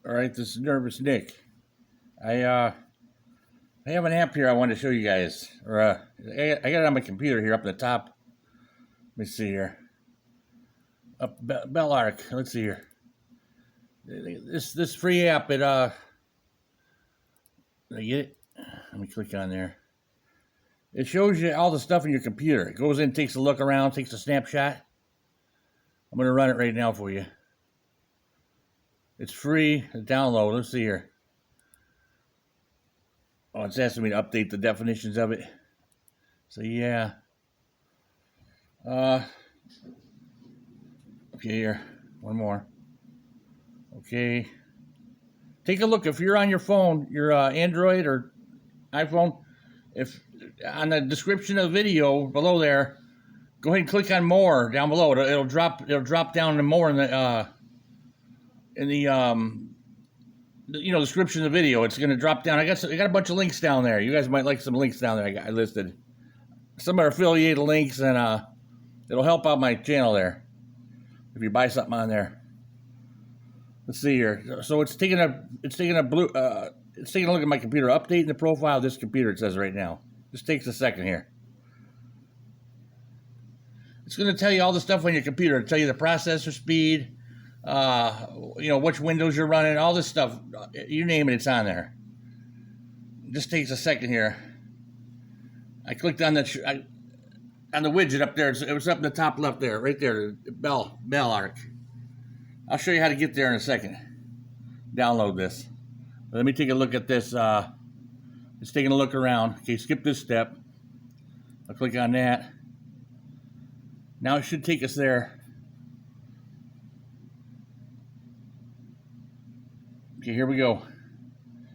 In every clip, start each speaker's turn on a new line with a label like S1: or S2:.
S1: All right, this is Nervous Nick. I have an app here I wanted to show you guys. I got it on my computer here up at the top. Let me see here. Up Bell Arc. Let's see here. This free app. Did I get it? Let me click on there. It shows you all the stuff in your computer. It goes in, takes a look around, takes a snapshot. I'm gonna run it right now for you. It's free to download. Let's see here. Oh, it's asking me to update the definitions of it. So yeah. Okay, here. One more. Okay. Take a look. If you're on your phone, your Android or iPhone, if on the description of the video below there, go ahead and click on more down below. It'll drop down to more in the description of the video. It's going to drop down. I got a bunch of links down there. You guys might like some links down there I listed. Some are affiliated links, and it'll help out my channel there if you buy something on there. Let's see here. So it's taking a look at my computer, updating the profile of this computer. It says right now. Just takes a second here. It's going to tell you all the stuff on your computer. It'll tell you the processor speed, which Windows you're running, all this stuff. You name it, it's on there. It just takes a second here. I clicked on the widget up there. It was up in the top left there, right there, Bell Arc. I'll show you how to get there in a second. Download this. Let me take a look at this. It's taking a look around. Okay, skip this step. I'll click on that. Now it should take us there. Okay, here we go.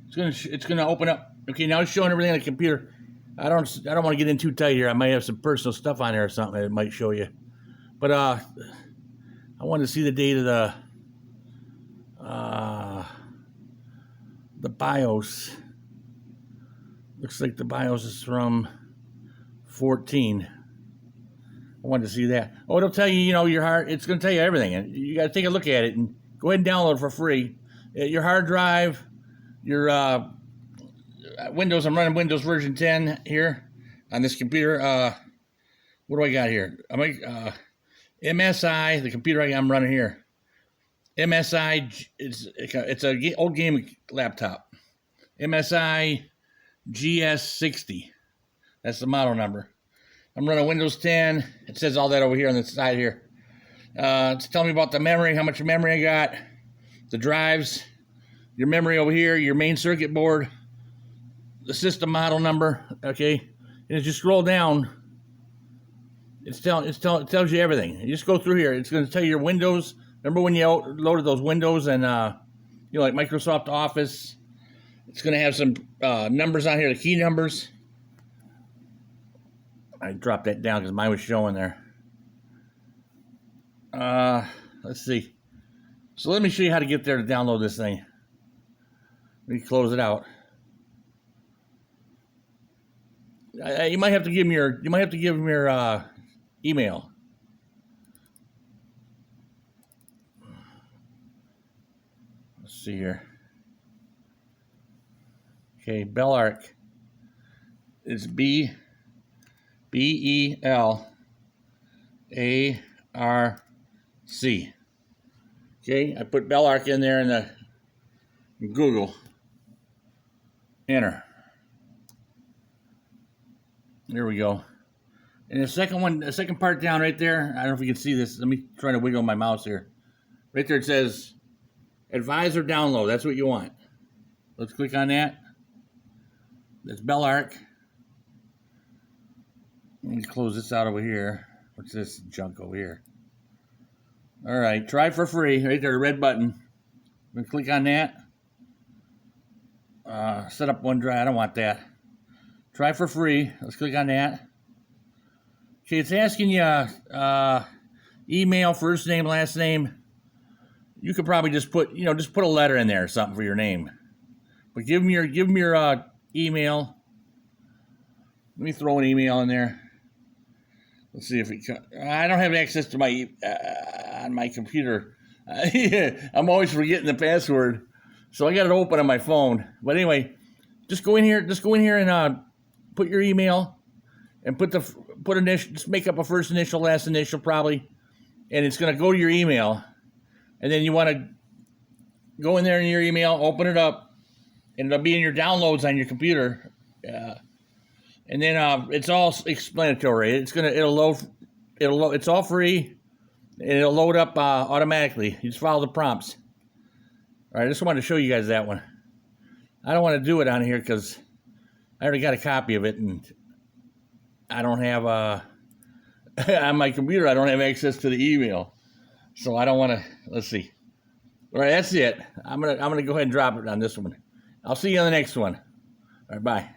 S1: It's gonna open up. Okay, now it's showing everything on the computer. I don't want to get in too tight here. I might have some personal stuff on there or something that it might show you. But I wanted to see the date of the BIOS. Looks like the BIOS is from 14. I wanted to see that. Oh, it'll tell you, your hard. It's going to tell you everything, and you got to take a look at it and go ahead and download it for free. Your hard drive, your Windows. I'm running Windows version 10 here on this computer. What do I got here? MSI, the computer I'm running here. MSI, it's a old gaming laptop. MSI GS60. That's the model number. I'm running Windows 10. It says all that over here on the side here. It's telling me about the memory, how much memory I got, the drives, your memory over here, your main circuit board, the system model number. Okay, and as you scroll down, it tells you everything. You just go through here. It's going to tell you your Windows. Remember when you loaded those Windows and like Microsoft Office? It's going to have some numbers on here, the key numbers. I dropped that down because mine was showing there. Let's see. So let me show you how to get there to download this thing. Let me close it out. You might have to give them your email. Let's see here. Okay, Bell Arc. It's BELARC. Okay, I put Bell Arc in there in Google. Enter. There we go. And the second part down right there, I don't know if you can see this. Let me try to wiggle my mouse here. Right there it says advise or download. That's what you want. Let's click on that. That's Bell Arc. Let me close this out over here. What's this junk over here? All right, try for free. Right there, the red button. I'm going to click on that. Set up OneDrive. I don't want that. Try for free. Let's click on that. Okay, it's asking you email, first name, last name. You could probably just put a letter in there or something for your name. But give them your email. Let me throw an email in there. Let's see if it. I don't have access to my on my computer. I'm always forgetting the password. So I got it open on my phone. But anyway, just go in here. Just go in here and put your email and put initial. Just make up a first initial, last initial, probably, and it's gonna go to your email. And then you want to go in there in your email, open it up, and it'll be in your downloads on your computer. And then it's all explanatory. It'll load. It's all free, and it'll load up automatically. You just follow the prompts. All right, I just wanted to show you guys that one. I don't want to do it on here because I already got a copy of it, and I don't have on my computer. I don't have access to the email, so I don't want to. Let's see. All right, that's it. I'm gonna go ahead and drop it on this one. I'll see you on the next one. All right, bye.